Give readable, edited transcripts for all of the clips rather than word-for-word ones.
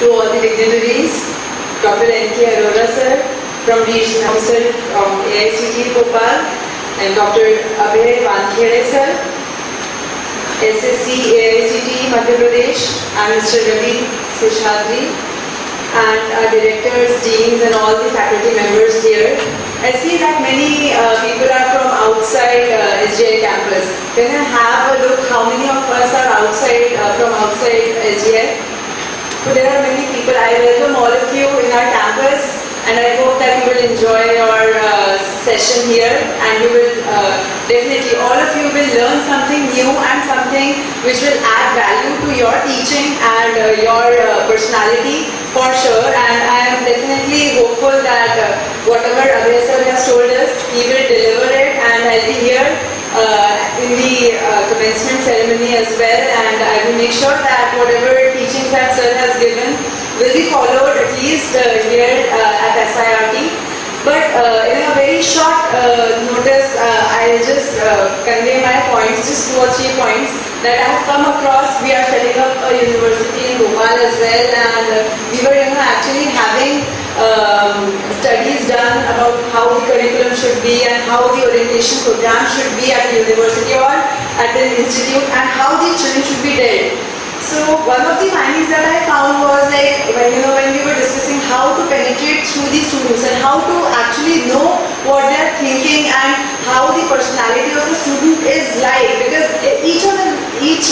to all the dignitaries, Dr. N.K. Arora sir, from Regional Officer from AICTE Bhopal, and Dr. Abhay Wankhede sir, SSC AICTE Madhya Pradesh, and Mr. Ravi Seshadri, and our directors, deans, and all the faculty members here. I see that many people are from outside SGI campus. Can I have a look how many of us are from outside SGI? So there are many people. I welcome all of you in our campus, and I hope that you will enjoy your session here, and you will definitely, all of you will learn something new and something which will add value to your teaching and your personality for sure. And I am definitely hopeful that whatever Abhay sir has told us, he will deliver it, and I'll be here in the commencement ceremony as well, and I will make sure that whatever teachings that sir has given will be followed at least here at SIRT. But in a very short notice, I'll just convey my points, just 2 or 3 points that I have come across. We are setting up a university in Bhopal as well, and we were actually having studies done about how the curriculum should be and how the orientation program should be at the university or at the institute, and how the children should be dealt. So one of the findings that I found was like when we were discussing how to penetrate through the students and how to actually know what they are thinking and how the personality of the student is like, because each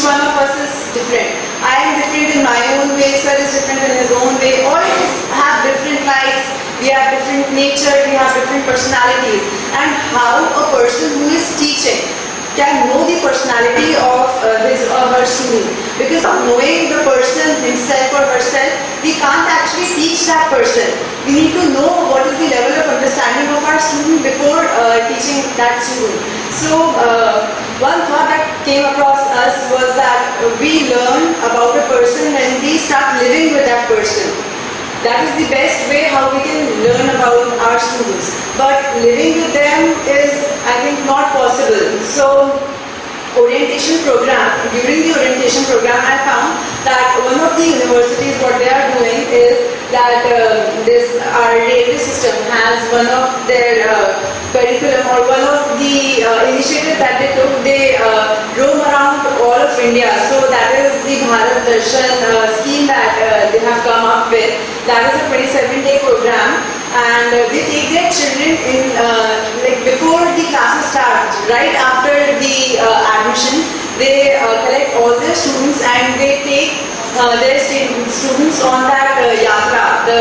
one of us is different. I am different in my own way, sir is different in his own way. All of us have different likes, we have different nature, we have different personalities, and how a person who is teaching can know the personality of his or her student. Because knowing the person himself or herself, we can't actually teach that person. We need to know what is the level of understanding of our student before teaching that student. So one thought that came across us was that we learn about a person when we start living with that person. That is the best way how we can learn about our students. But living with them is, I think, not possible. So, orientation program, during the orientation program, I found that one of the universities, what they are doing is that our railway system has one of their curriculum, or one of the initiatives that they took, they roam around all of India. So that is the Bharat Darshan scheme that they have come up with. That is a 27-day program, and they take their children in like before the classes start, right after the admission, they collect all their students and they take their students on that yatra, the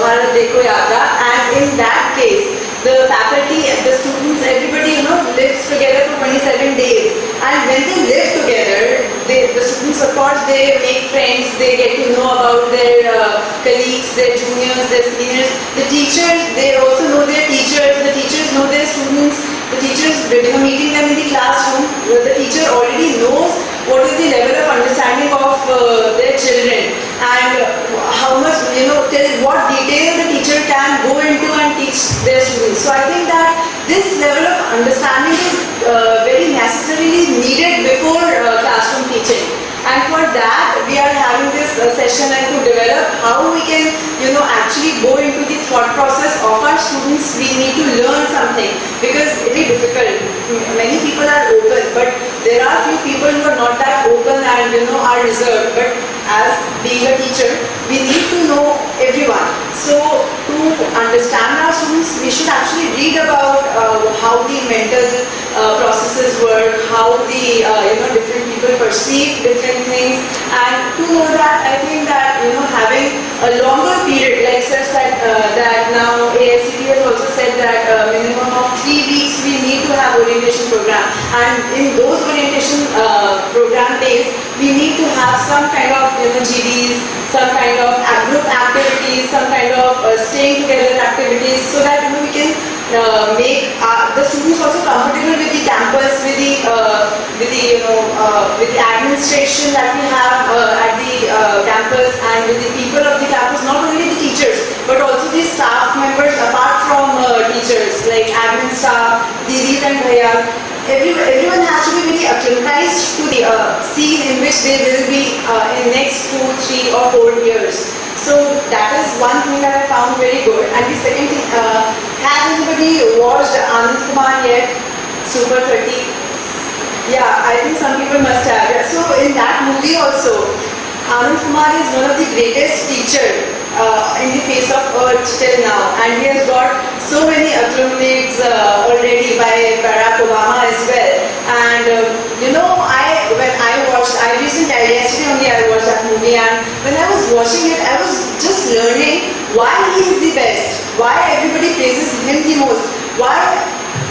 Bharat Dekho Yatra, and in that case, the faculty, the students, everybody lives together for 27 days. And when they live together, the students, of course, they make friends, they get to know about their colleagues, their juniors, their seniors. The teachers, they also know their teachers, the teachers know their students, the teachers, meeting them in the classroom, the teacher already knows what is the level of understanding of their children, and how much, till what detail the teacher can go into and teach their students. So I think that this level of understanding is very necessarily needed before classroom teaching. And for that, we are having this session and to develop how we can, actually go into the thought process of our students. We need to learn something, because it is difficult. Many people are open, but there are few people who are not that open and, are reserved. But as being a teacher, we need to know everyone. So to understand our students, we should actually read about how the mental processes work, how the different people perceive different things, and to know that, I think that having a longer period, like sir said, that now AICTE has also said that minimum of 3 weeks we need to have orientation program, and in those orientation program days, we need to have some kind of GDs, some kind of group activities, some kind of staying together activities, so that we can make the students also comfortable with the campus, with the administration that we have at the campus, and with the people of the campus, not only the teachers but also the staff members apart from teachers, like admin staff, didis and bhaiyas. Everyone has to be very acclimatized to the scene in which they will be in next 2, 3 or 4 years. So that is one thing that I found very good. And the second thing, has anybody watched Anand Kumar yet? Super 30? Yeah, I think some people must have. Yeah. So in that movie also, Anand Kumar is one of the greatest teacher in the face of earth till now, and he has got so many accolades already by Barack Obama as well. And when I watched, yesterday only I watched that movie, and when I was watching it, I was just learning why he is the best, why everybody praises him the most, why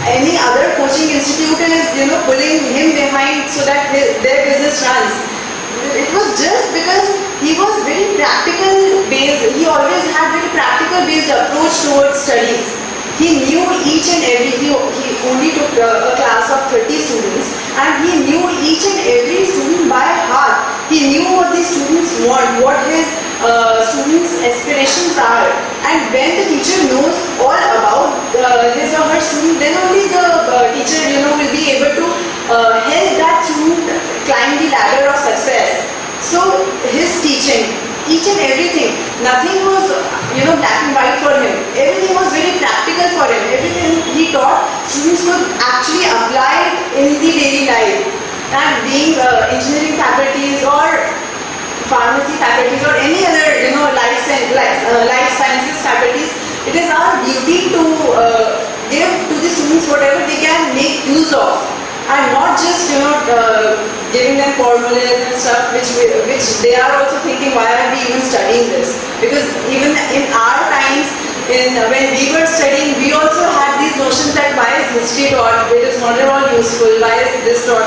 any other coaching institute is pulling him behind so that their business runs. It was just because he was very practical based. He always had very practical based approach towards studies. He knew each and every. He only took a class of 30 students, and he knew each and every student by heart. He knew what the students want, what his students' aspirations are, and when the teacher knows all about his or her student, then only the teacher will be able to help that student climb the ladder of success. So his teaching, each and everything, nothing was black and white for him. Everything was very practical for him. Everything he taught, students could actually apply in the daily life. And being engineering faculties or pharmacy faculties or any other life sciences faculties, it is our duty to give to the students whatever they can make use of, and not just giving them formulas and stuff which they are also thinking, why are we even studying this? Because even in our times, when we were studying, we also had these notions that why is history taught? It is not at all useful. Why is this taught?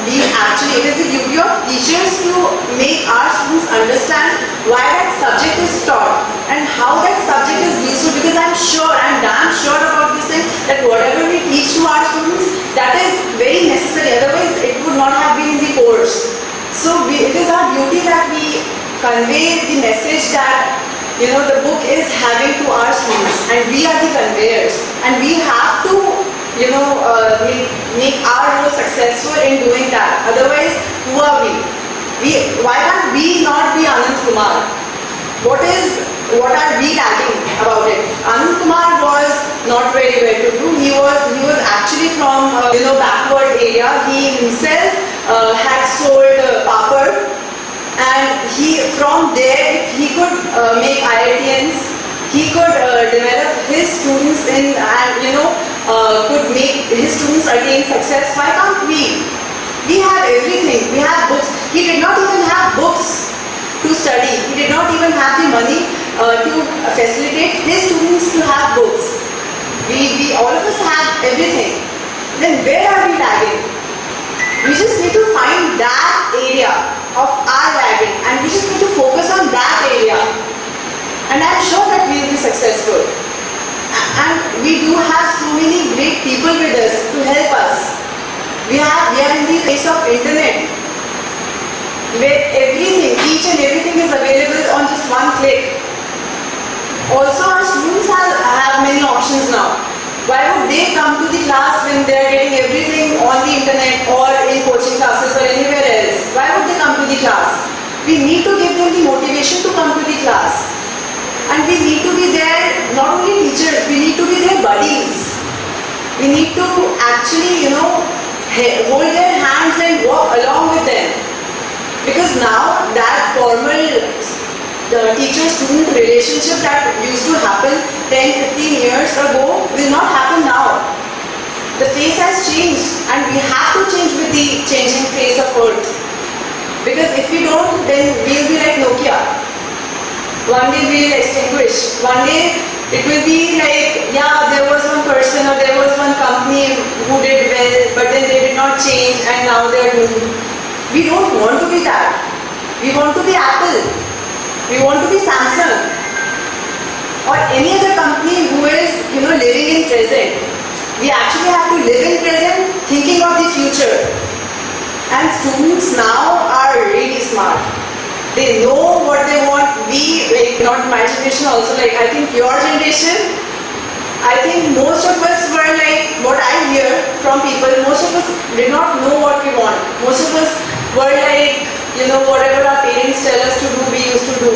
It is the duty of teachers to make our students understand why that subject is taught and how that subject is useful, because I'm damn sure about this thing, that whatever we teach to our students, that is very necessary, otherwise it would not have been in the course. So it is our duty that we convey the message that the book is having to our students, and we are the conveyors, and we have to make our role successful in doing that. Otherwise, who are we? Why can't we not be Anand Kumar? What are we lacking about it? Anand Kumar was not very well to do. He was actually from backward area. He himself had sold papad, and from there he could make IITians. He could develop his students could make his students attain success. Why can't we? We have everything. We have books. He did not even have books to study. He did not even have the money to facilitate his students to have books. We all of us have everything. Then where are we lagging? We just need to find that area of our lagging, and we just need to focus on that area. And I'm sure that we will be successful. And we do have so many great people with us to help us. We are in the age of internet, where each and everything is available on just one click. Also, our students have many options now. Why would they come to the class when they are getting everything on the internet or in coaching classes or anywhere else? Why would they come to the class? We need to give them the motivation to come to the class. And we need to be there, not only teachers, we need to be their buddies. We need to actually, hold their hands and walk along with them. Because now that formal teacher-student relationship that used to happen 10-15 years ago will not happen now. The face has changed, and we have to change with the changing face of earth. Because if we don't, then we'll be like Nokia. One day we will extinguish. One day it will be like, yeah, there was one person or there was one company who did well, but then they did not change and now they are doomed. We don't want to be that. We want to be Apple. We want to be Samsung. Or any other company who is, living in present. We actually have to live in present, thinking of the future. And students now are really smart. They know what they want. Not my generation also, I think your generation, I think most of us were like, what I hear from people, most of us did not know what we want. Most of us were like, whatever our parents tell us to do, we used to do.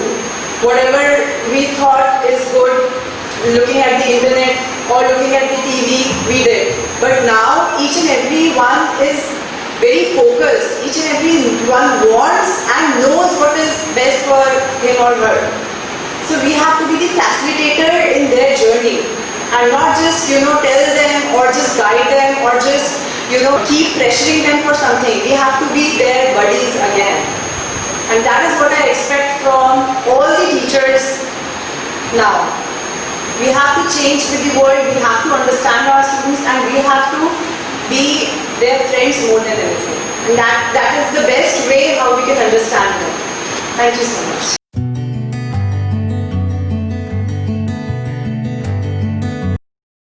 whatever we thought is good, looking at the internet or looking at the TV, we did. But now each and every one is very focused. Each and every one wants and knows what is best for him or her. So we have to be the facilitator in their journey and not just, tell them or just guide them or just, keep pressuring them for something. We have to be their buddies again. And that is what I expect from all the teachers now. We have to change with the world, we have to understand our students, and we have to be their friends more than anything. And that is the best way how we can understand them. Thank you so much.